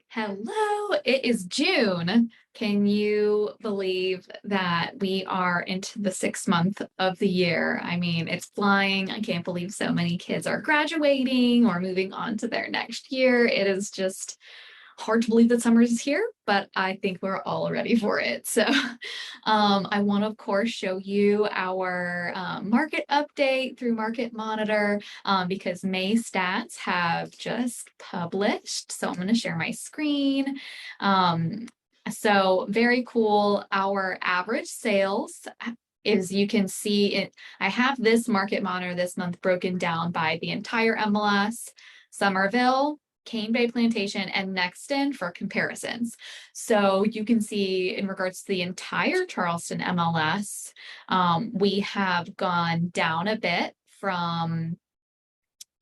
Hello, it is June. Can you believe that we are into the 6th month of the year? I mean, it's flying. I can't believe so many kids are graduating or moving on to their next year. It is just hard to believe that summer is here, but I think we're all ready for it. So I want to, of course, show you our market update through Market Monitor because May stats have just published. So I'm going to share my screen. So very cool. Our average sales is you can see it. I have this Market Monitor this month broken down by the entire MLS, Summerville, Cane Bay Plantation, and Nexton for comparisons. So you can see in regards to the entire Charleston MLS, we have gone down a bit from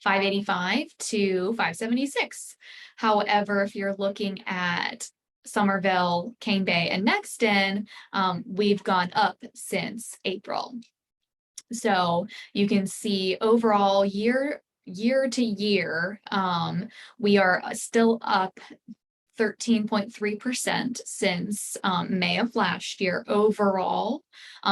585 to 576. However, if you're looking at Summerville, Cane Bay, and Nexton, we've gone up since April. So you can see overall year to year, we are still up 13.3% since May of last year overall.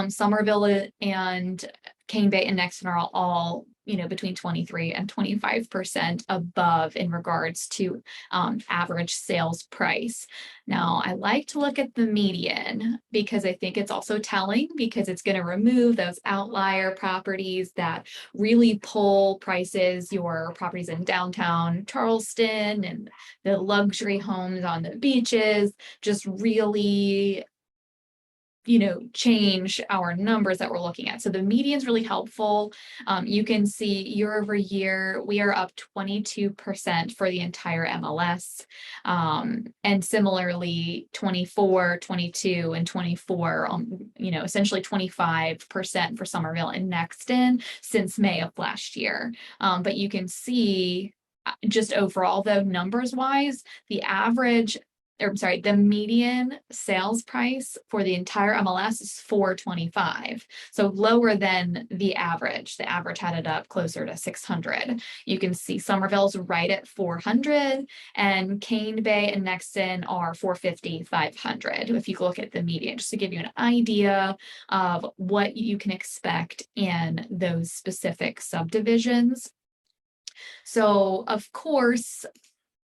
Somerville and Cane Bay and Nexton are all between 23 and 25% above in regards to average sales price. Now, I like to look at the median because I think it's also telling because it's going to remove those outlier properties that really pull prices, your properties in downtown Charleston and the luxury homes on the beaches, just really change our numbers that we're looking at. So the median is really helpful. You can see year over year, we are up 22% for the entire MLS. And similarly, 24, 22, and 24, essentially 25% for Summerville and Nexton since May of last year. But you can see just overall, though, numbers wise, the median sales price for the entire MLS is $425. So lower than the average. The average had it up closer to 600. You can see Summerville's right at 400 and Cane Bay and Nexton are 450, 500. If you look at the median, just to give you an idea of what you can expect in those specific subdivisions. So of course,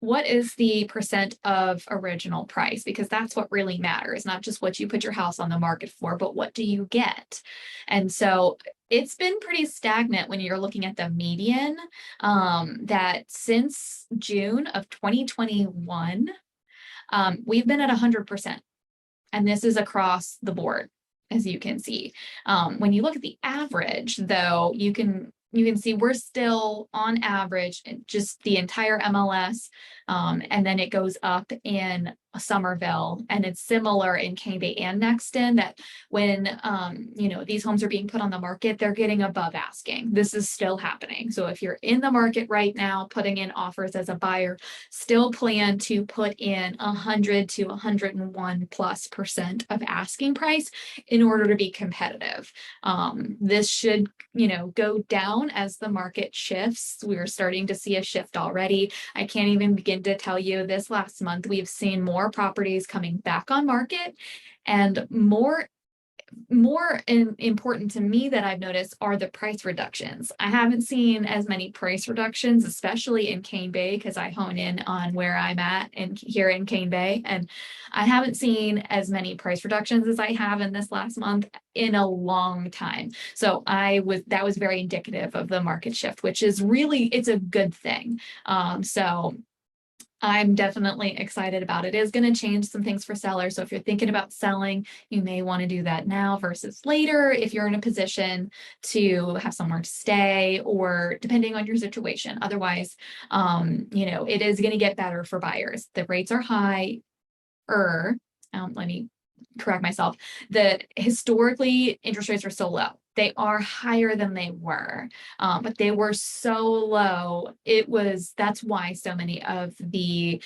what is the percent of original price? Because that's what really matters, not just what you put your house on the market for, but what do you get? And so it's been pretty stagnant when you're looking at the median, that since June of 2021, we've been at 100%. And this is across the board, as you can see. When you look at the average, though, you can see we're still on average just the entire MLS, and then it goes up in Summerville, and it's similar in Cane Bay and Nexton that when these homes are being put on the market, they're getting above asking. This is still happening. So if you're in the market right now, putting in offers as a buyer, still plan to put in 100 to 101+% of asking price in order to be competitive. This should go down as the market shifts. We're starting to see a shift already. I can't even begin to tell you this last month, we've seen more properties coming back on market, and more important to me that I've noticed are the price reductions. I haven't seen as many price reductions, especially in Cane Bay, because I hone in on where I'm at and here in Cane Bay, and I haven't seen as many price reductions as I have in this last month in a long time. So that was very indicative of the market shift, which is really, it's a good thing. So I'm definitely excited about it. It is going to change some things for sellers. So if you're thinking about selling, you may want to do that now versus later if you're in a position to have somewhere to stay or depending on your situation. Otherwise, it is going to get better for buyers. The rates are high. Let me correct myself. That historically interest rates are so low. They are higher than they were, but they were so low. That's why so many of the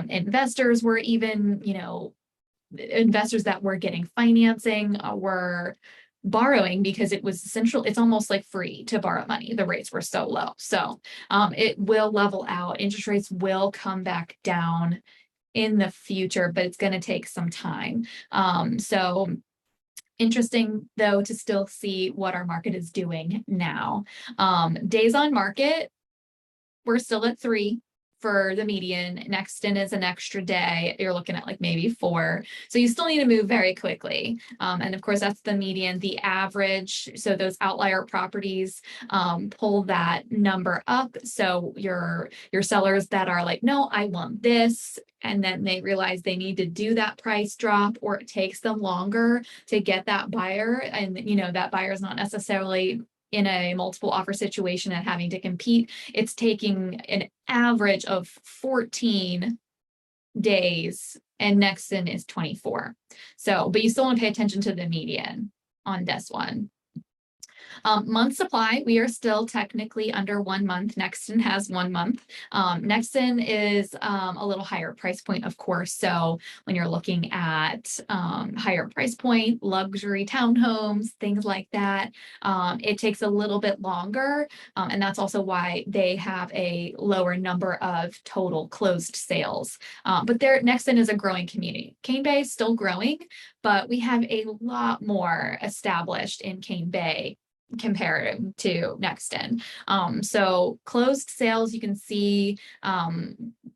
investors were even, investors that were getting financing were borrowing because it was essential. It's almost like free to borrow money. The rates were so low. So it will level out. Interest rates will come back down in the future, but it's going to take some time. So interesting though to still see what our market is doing now. Days on market, we're still at 3 for the median. Next in is an extra day. You're looking at like maybe 4. So you still need to move very quickly. And of course, that's the median. The average, so those outlier properties pull that number up. So your sellers that are like, no, I want this, and then they realize they need to do that price drop, or it takes them longer to get that buyer. And that buyer is not necessarily in a multiple offer situation and having to compete. It's taking an average of 14 days, and next in is 24. So, but you still want to pay attention to the median on this one. Month supply, we are still technically under 1 month. Nexton has 1 month. Nexton is a little higher price point, of course. So when you're looking at higher price point, luxury townhomes, things like that, it takes a little bit longer. And that's also why they have a lower number of total closed sales. But Nexton is a growing community. Cane Bay is still growing, but we have a lot more established in Cane Bay compared to Nexton. So closed sales, you can see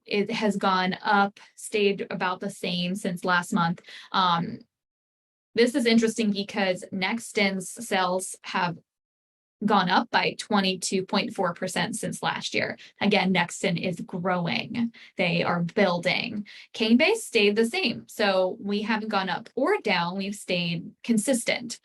it has gone up, stayed about the same since last month. This is interesting because Nexton's sales have gone up by 22.4% since last year. Again, Nexton is growing. They are building. Cane Bay stayed the same. So we haven't gone up or down. We've stayed consistent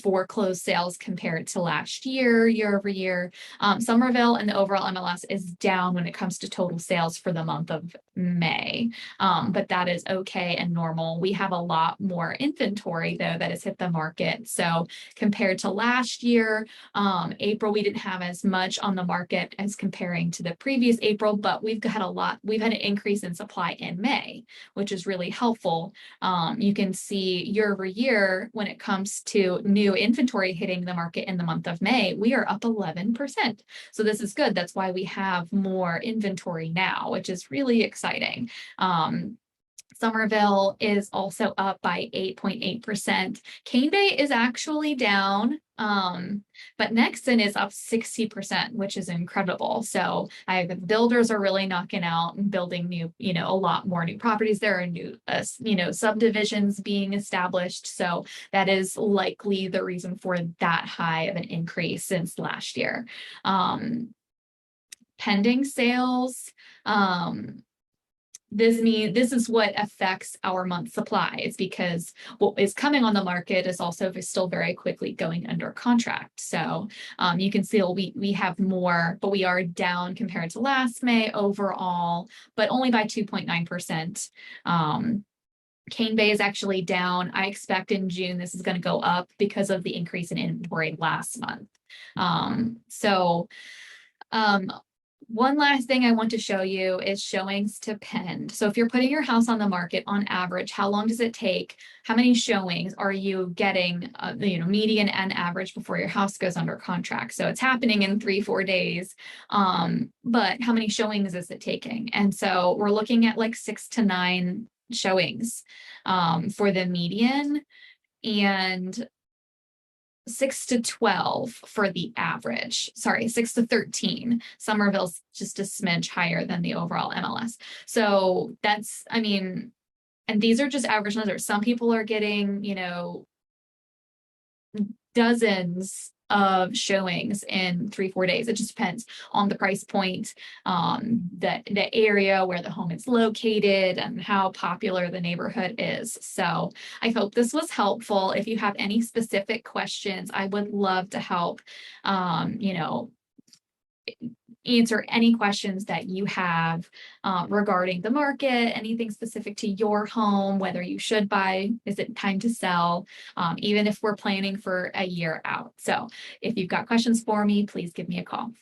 for closed sales compared to last year, year over year. Summerville and the overall MLS is down when it comes to total sales for the month of May. But that is okay and normal. We have a lot more inventory though that has hit the market. So compared to last year, April, we didn't have as much on the market as comparing to the previous April, but we've had an increase in supply in May, which is really helpful. You can see year over year, when it comes to new inventory hitting the market in the month of May, we are up 11%. So this is good. That's why we have more inventory now, which is really exciting. Summerville is also up by 8.8%. Cane Bay is actually down, but Nexton is up 60%, which is incredible. So the builders are really knocking out and building new, a lot more new properties. There are new, subdivisions being established. So that is likely the reason for that high of an increase since last year. Pending sales, this is what affects our month supply. It's because what is coming on the market is also still very quickly going under contract. So you can see we have more, but we are down compared to last May overall, but only by 2.9%. Cane Bay is actually down. I expect in June this is going to go up because of the increase in inventory last month. One last thing I want to show you is showings to pend. So if you're putting your house on the market, on average, how long does it take? How many showings are you getting, median and average before your house goes under contract? So it's happening in 3-4 days, but how many showings is it taking? And so we're looking at like 6 to 9 showings for the median, and 6 to 12 for the average. Sorry, 6 to 13. Summerville's just a smidge higher than the overall MLS. So that's, and these are just average numbers. Some people are getting, dozens of showings in 3-4 days. It just depends on the price point, the area where the home is located, and how popular the neighborhood is. So I hope this was helpful. If you have any specific questions, I would love to help, answer any questions that you have regarding the market, anything specific to your home, whether you should buy, is it time to sell, even if we're planning for a year out. So if you've got questions for me, please give me a call.